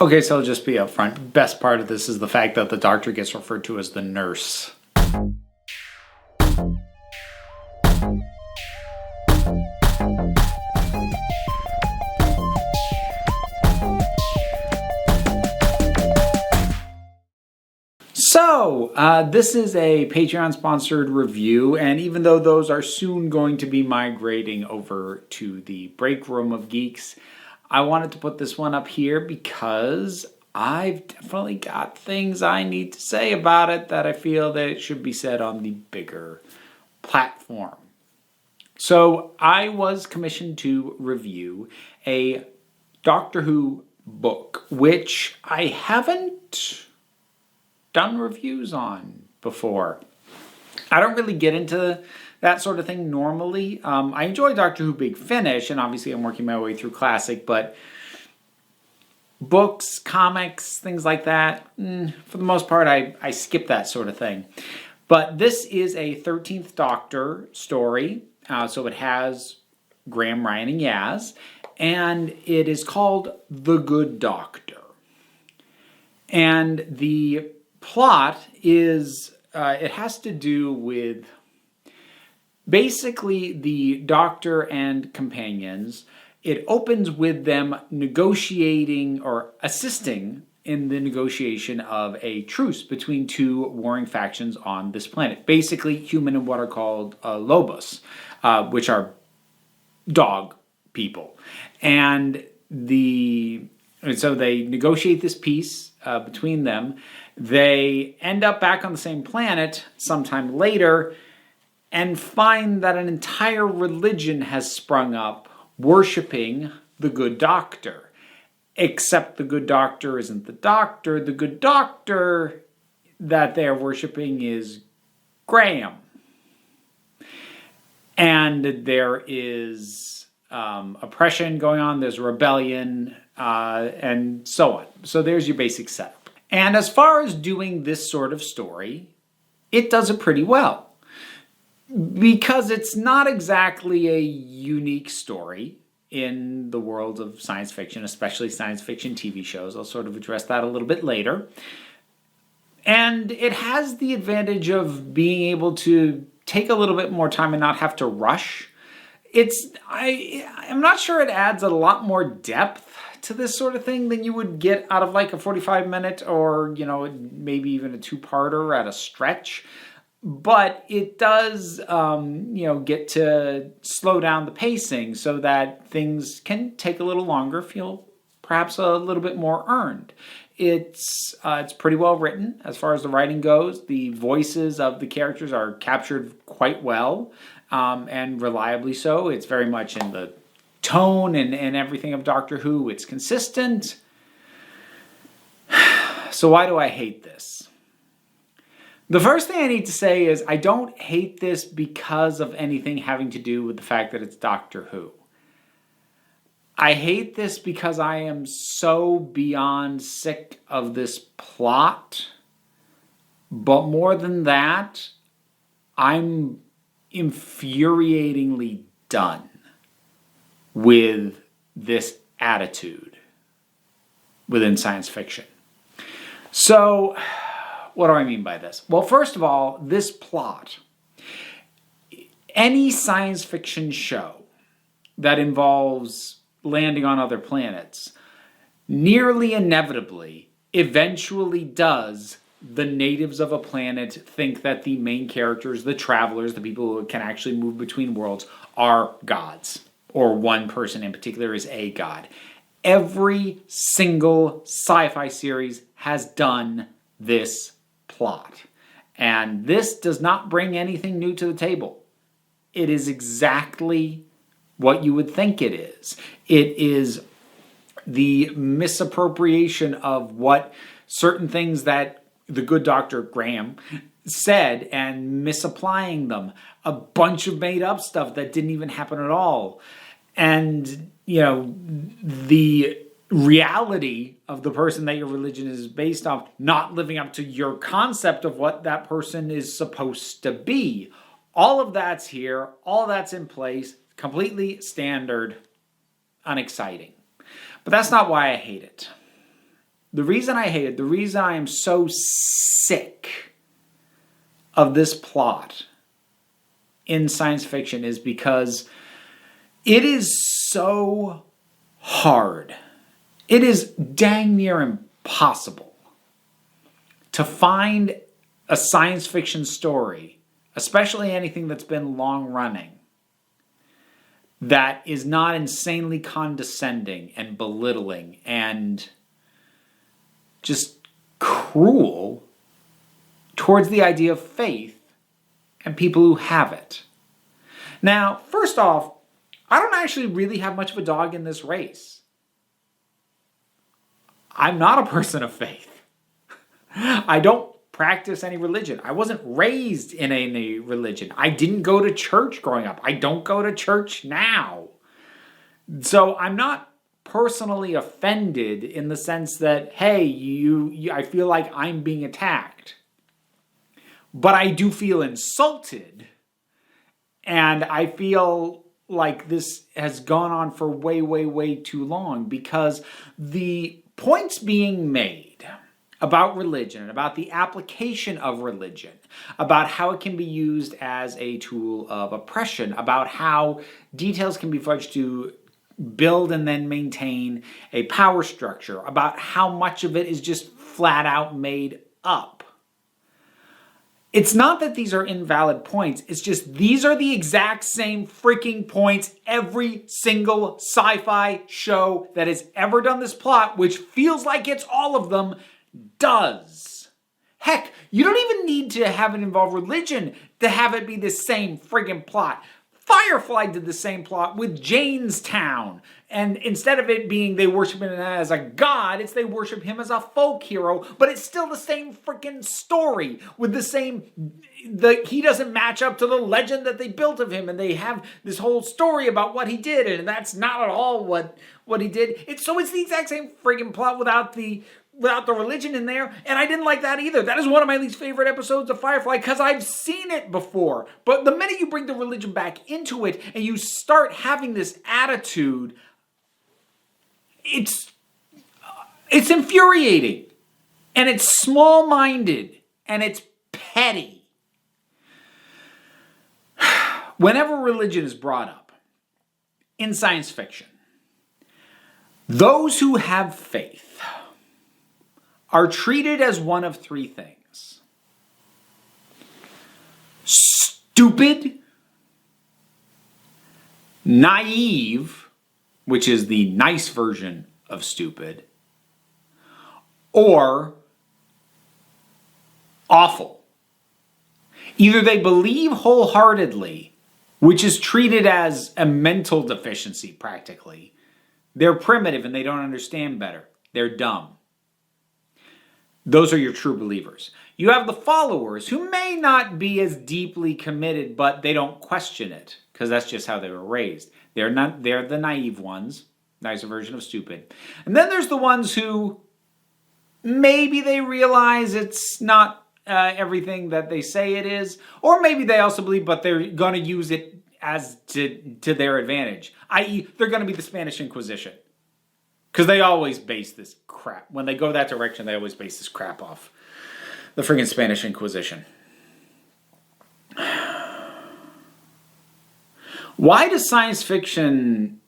Okay, so I'll just be upfront. Best part of this is the fact that the doctor gets referred to as the nurse. So, this is a Patreon-sponsored review, and even though those are soon going to be migrating over to the break room of Geeks, I wanted to put this one up here because I've definitely got things I need to say about it that I feel that it should be said on the bigger platform. So, I was commissioned to review a Doctor Who book, which I haven't done reviews on before. I don't really get into that sort of thing normally. I enjoy Doctor Who Big Finish, and obviously I'm working my way through Classic, but books, comics, things like that, for the most part, I skip that sort of thing. But this is a 13th Doctor story, so it has Graham, Ryan, and Yaz, and it is called The Good Doctor. And the plot is, it has to do with basically the Doctor and companions. It opens with them negotiating or assisting in the negotiation of a truce between two warring factions on this planet. Basically, human and what are called Lobos, which are dog people. And so they negotiate this peace between them. They end up back on the same planet sometime later and find that an entire religion has sprung up worshiping the Good Doctor. Except the Good Doctor isn't the Doctor. The Good Doctor that they're worshiping is Graham. And there is oppression going on. There's rebellion and so on. So there's your basic setup. And as far as doing this sort of story, it does it pretty well. Because it's not exactly a unique story in the world of science fiction, especially science fiction TV shows. I'll sort of address that a little bit later. And it has the advantage of being able to take a little bit more time and not have to rush. I'm not sure it adds a lot more depth to this sort of thing than you would get out of like a 45-minute or, maybe even a two-parter at a stretch. But it does, get to slow down the pacing so that things can take a little longer, feel perhaps a little bit more earned. It's pretty well written as far as the writing goes. The voices of the characters are captured quite well, and reliably so. It's very much in the tone and everything of Doctor Who. It's consistent. So why do I hate this? The first thing I need to say is I don't hate this because of anything having to do with the fact that it's Doctor Who. I hate this because I am so beyond sick of this plot. But more than that, I'm infuriatingly done with this attitude within science fiction. So, what do I mean by this? Well, first of all, this plot. Any science fiction show that involves landing on other planets nearly inevitably eventually does the natives of a planet think that the main characters, the travelers, the people who can actually move between worlds are gods. Or one person in particular is a god. Every single sci-fi series has done this plot. And this does not bring anything new to the table. It is exactly what you would think it is. It is the misappropriation of what certain things that the Good Dr. Graham said and misapplying them. A bunch of made up stuff that didn't even happen at all. And, the reality of the person that your religion is based on not living up to your concept of what that person is supposed to be. All of that's here. All that's in place. Completely standard. Unexciting. But that's not why I hate it. The reason I hate it, the reason I am so sick of this plot in science fiction is because it is so hard. It is dang near impossible to find a science fiction story, especially anything that's been long running, that is not insanely condescending and belittling and just cruel towards the idea of faith and people who have it. Now, first off, I don't actually really have much of a dog in this race. I'm not a person of faith. I don't practice any religion. I wasn't raised in any religion. I didn't go to church growing up. I don't go to church now. So I'm not personally offended in the sense that, hey, I feel like I'm being attacked. But I do feel insulted. And I feel like this has gone on for way, way, way too long, because the points being made about religion and about the application of religion, about how it can be used as a tool of oppression, about how details can be fudged to build and then maintain a power structure, about how much of it is just flat out made up. It's not that these are invalid points, it's just these are the exact same freaking points every single sci-fi show that has ever done this plot, which feels like it's all of them, does. Heck, you don't even need to have it involve religion to have it be the same friggin' plot. Firefly did the same plot with Janestown. And instead of it being they worship him as a god, it's they worship him as a folk hero. But it's still the same freaking story with the same... he doesn't match up to the legend that they built of him. And they have this whole story about what he did. And that's not at all what he did. It's the exact same friggin' plot without the religion in there, and I didn't like that either. That is one of my least favorite episodes of Firefly, because I've seen it before. But the minute you bring the religion back into it, and you start having this attitude, it's infuriating, and it's small-minded, and it's petty. Whenever religion is brought up in science fiction, those who have faith are treated as one of three things: stupid, naive, which is the nice version of stupid, or awful. Either they believe wholeheartedly, which is treated as a mental deficiency practically. They're primitive and they don't understand better. They're dumb. Those are your true believers. You have the followers who may not be as deeply committed, but they don't question it, because that's just how they were raised. They're the naive ones, nicer version of stupid. And then there's the ones who maybe they realize it's not everything that they say it is, or maybe they also believe, but they're going to use it as to their advantage. I.e., they're going to be the Spanish Inquisition. Because they always base this crap. When they go that direction, they always base this crap off the friggin' Spanish Inquisition. Why does science fiction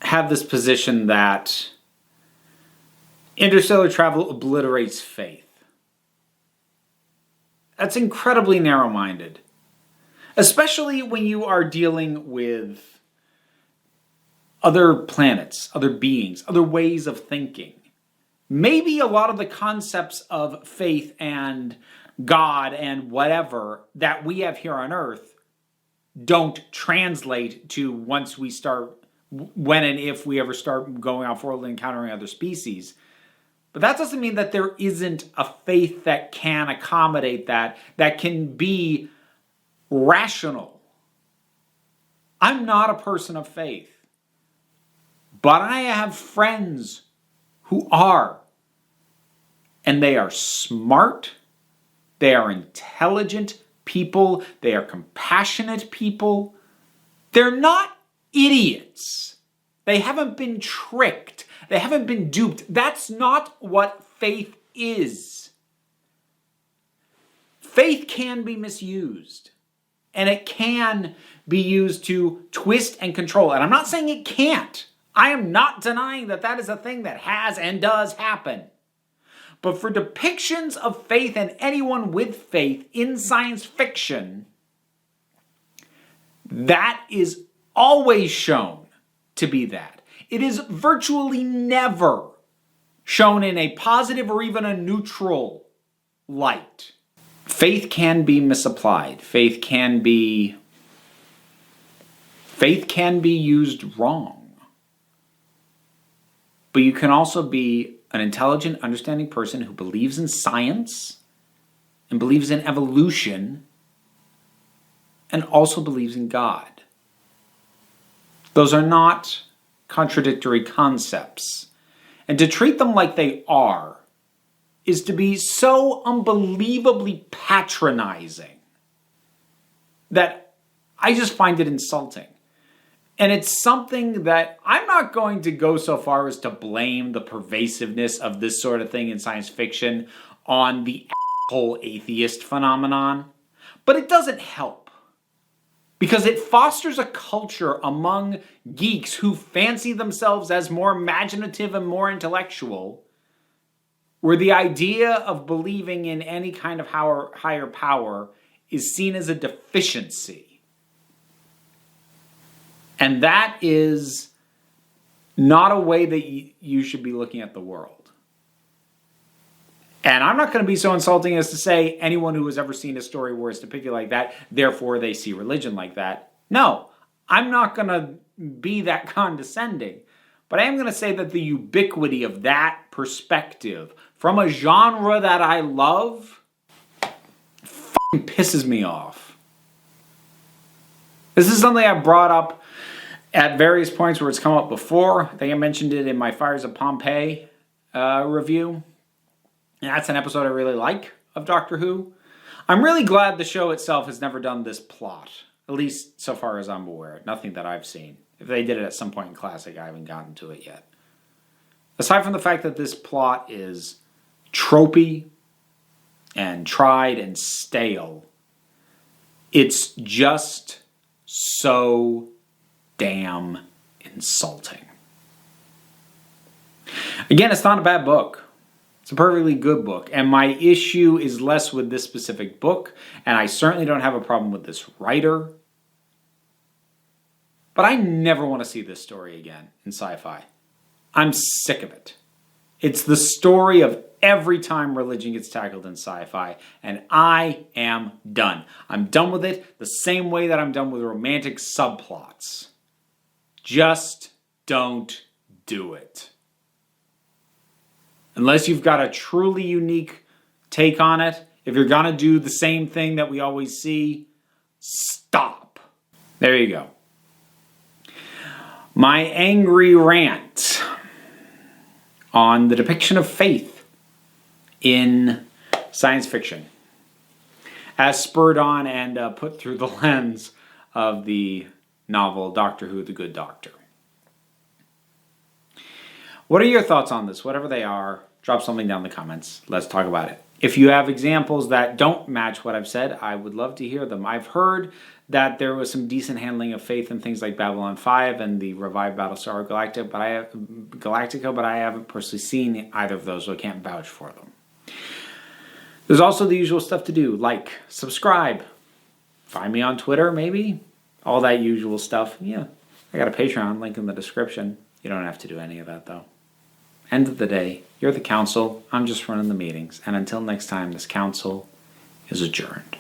have this position that interstellar travel obliterates faith? That's incredibly narrow-minded. Especially when you are dealing with other planets, other beings, other ways of thinking. Maybe a lot of the concepts of faith and God and whatever that we have here on Earth don't translate to when and if we ever start going off world and encountering other species. But that doesn't mean that there isn't a faith that can accommodate that can be rational. I'm not a person of faith. But I have friends who are. And they are smart. They are intelligent people. They are compassionate people. They're not idiots. They haven't been tricked. They haven't been duped. That's not what faith is. Faith can be misused. And it can be used to twist and control. And I'm not saying it can't. I am not denying that that is a thing that has and does happen. But for depictions of faith and anyone with faith in science fiction, that is always shown to be that. It is virtually never shown in a positive or even a neutral light. Faith can be misapplied. Faith can be used wrong. But you can also be an intelligent, understanding person who believes in science and believes in evolution and also believes in God. Those are not contradictory concepts. And to treat them like they are is to be so unbelievably patronizing that I just find it insulting. And it's something that I'm not going to go so far as to blame the pervasiveness of this sort of thing in science fiction on the whole atheist phenomenon. But it doesn't help. Because it fosters a culture among geeks who fancy themselves as more imaginative and more intellectual, where the idea of believing in any kind of higher power is seen as a deficiency. And that is not a way that you should be looking at the world. And I'm not going to be so insulting as to say anyone who has ever seen a story where it's depicted like that, therefore they see religion like that. No, I'm not going to be that condescending. But I am going to say that the ubiquity of that perspective from a genre that I love fucking pisses me off. This is something I brought up at various points where it's come up before. I think I mentioned it in my Fires of Pompeii review. And that's an episode I really like of Doctor Who. I'm really glad the show itself has never done this plot. At least so far as I'm aware. Nothing that I've seen. If they did it at some point in Classic, I haven't gotten to it yet. Aside from the fact that this plot is tropey and tried and stale, it's just so damn insulting. Again, it's not a bad book. It's a perfectly good book. And my issue is less with this specific book. And I certainly don't have a problem with this writer. But I never want to see this story again in sci-fi. I'm sick of it. It's the story of every time religion gets tackled in sci-fi. And I am done. I'm done with it the same way that I'm done with romantic subplots. Just don't do it. Unless you've got a truly unique take on it, if you're going to do the same thing that we always see, stop. There you go. My angry rant on the depiction of faith in science fiction, as spurred on and put through the lens of the novel Doctor Who, The Good Doctor. What are your thoughts on this? Whatever they are, drop something down in the comments. Let's talk about it. If you have examples that don't match what I've said, I would love to hear them. I've heard that there was some decent handling of faith in things like Babylon 5 and the revived Battlestar Galactica, but I haven't personally seen either of those, so I can't vouch for them. There's also the usual stuff to do, like subscribe, find me on Twitter maybe, all that usual stuff. Yeah, I got a Patreon, link in the description. You don't have to do any of that though. End of the day, you're the council, I'm just running the meetings, and until next time, this council is adjourned.